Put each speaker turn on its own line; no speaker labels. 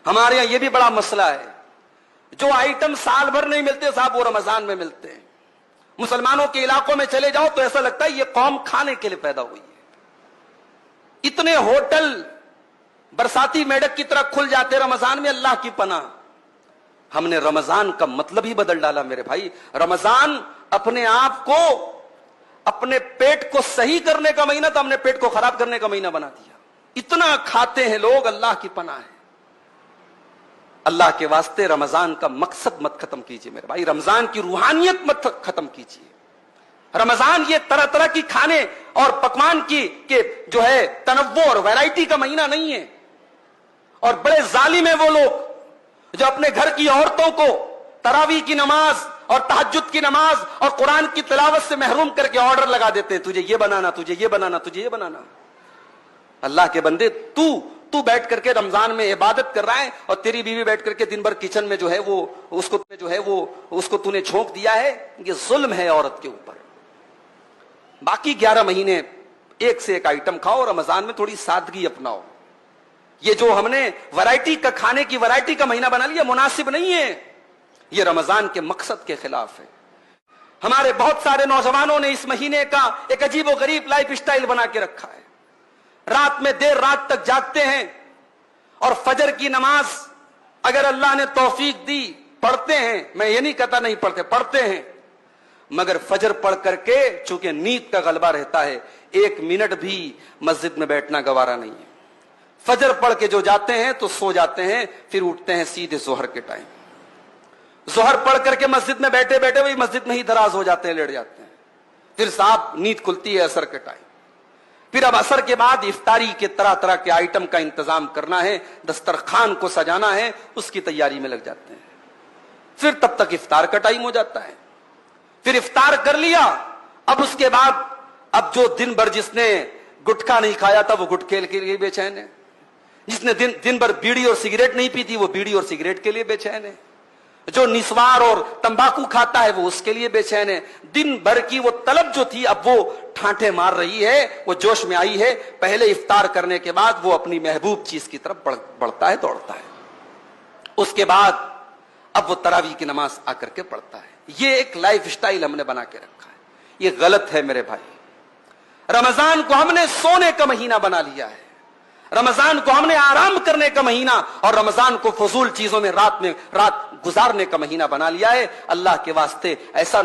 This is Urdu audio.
ہمارے یہاں یہ بھی بڑا مسئلہ ہے، جو آئٹم سال بھر نہیں ملتے صاحب وہ رمضان میں ملتے ہیں۔ مسلمانوں کے علاقوں میں چلے جاؤ تو ایسا لگتا ہے یہ قوم کھانے کے لیے پیدا ہوئی ہے۔ اتنے ہوٹل برساتی میڈک کی طرح کھل جاتے رمضان میں، اللہ کی پناہ۔ ہم نے رمضان کا مطلب ہی بدل ڈالا میرے بھائی۔ رمضان اپنے آپ کو، اپنے پیٹ کو صحیح کرنے کا مہینہ تھا، ہم نے پیٹ کو خراب کرنے کا مہینہ بنا دیا۔ اتنا کھاتے ہیں لوگ، اللہ کی پناہ ہے۔ اللہ کے واسطے رمضان کا مقصد مت ختم کیجئے میرے بھائی، رمضان کی روحانیت مت ختم کیجئے۔ رمضان یہ طرح طرح کی کھانے اور پکوان کی کہ جو ہے تنوع اور ویرائٹی کا مہینہ نہیں ہے۔ اور بڑے ظالم ہیں وہ لوگ جو اپنے گھر کی عورتوں کو تراویح کی نماز اور تہجد کی نماز اور قرآن کی تلاوت سے محروم کر کے آرڈر لگا دیتے ہیں، تجھے یہ بنانا، تجھے یہ بنانا، تجھے یہ بنانا۔ اللہ کے بندے، تو بیٹھ کر کے رمضان میں عبادت کر رہا ہے اور تیری بیوی بیٹھ کر کے دن بھر کچن میں جو ہے وہ اس کو تو نے جھونک دیا ہے، یہ ظلم ہے عورت کے اوپر۔ باقی 11 مہینے ایک سے ایک آئٹم کھاؤ، رمضان میں تھوڑی سادگی اپناؤ۔ یہ جو ہم نے ورائٹی کا کھانے کی ورائٹی کا مہینہ بنا لیا مناسب نہیں ہے، یہ رمضان کے مقصد کے خلاف ہے۔ ہمارے بہت سارے نوجوانوں نے اس مہینے کا ایک عجیب و غریب لائف سٹائل بنا کے رکھا ہے۔ رات میں دیر رات تک جاگتے ہیں اور فجر کی نماز اگر اللہ نے توفیق دی پڑھتے ہیں، میں یہ نہیں کہتا نہیں پڑھتے، پڑھتے ہیں، مگر فجر پڑھ کر کے چونکہ نیند کا غلبہ رہتا ہے 1 منٹ بھی مسجد میں بیٹھنا گوارا نہیں ہے۔ فجر پڑھ کے جو جاتے ہیں تو سو جاتے ہیں، پھر اٹھتے ہیں سیدھے ظہر کے ٹائم۔ ظہر پڑھ کر کے مسجد میں بیٹھے بیٹھے وہی مسجد میں ہی دراز ہو جاتے ہیں، لیٹ جاتے ہیں، پھر صاحب نیند کھلتی ہے عصر کے ٹائم۔ پھر اب عصر کے بعد افطاری کے طرح طرح کے آئٹم کا انتظام کرنا ہے، دسترخوان کو سجانا ہے، اس کی تیاری میں لگ جاتے ہیں۔ پھر تب تک افطار کا ٹائم ہو جاتا ہے۔ پھر افطار کر لیا، اب اس کے بعد اب جو دن بھر جس نے گٹکا نہیں کھایا تھا وہ گٹکے کے لیے بے چین ہے، جس نے دن بھر بیڑی اور سگریٹ نہیں پی تھی وہ بیڑی اور سگریٹ کے لیے بے چین ہے، جو نسوار اور تمباکو کھاتا ہے وہ اس کے لیے بے چین ہے۔ دن بھر کی وہ طلب جو تھی اب وہ ٹھانٹے مار رہی ہے، وہ جوش میں آئی ہے۔ پہلے افطار کرنے کے بعد وہ اپنی محبوب چیز کی طرف بڑھتا ہے، دوڑتا ہے۔ اس کے بعد اب وہ تراویح کی نماز آ کر کے پڑھتا ہے۔ یہ ایک لائف سٹائل ہم نے بنا کے رکھا ہے، یہ غلط ہے میرے بھائی۔ رمضان کو ہم نے سونے کا مہینہ بنا لیا ہے، رمضان کو ہم نے آرام کرنے کا مہینہ اور رمضان کو فضول چیزوں میں رات گزارنے کا مہینہ بنا لیا ہے۔ اللہ کے واسطے ایسا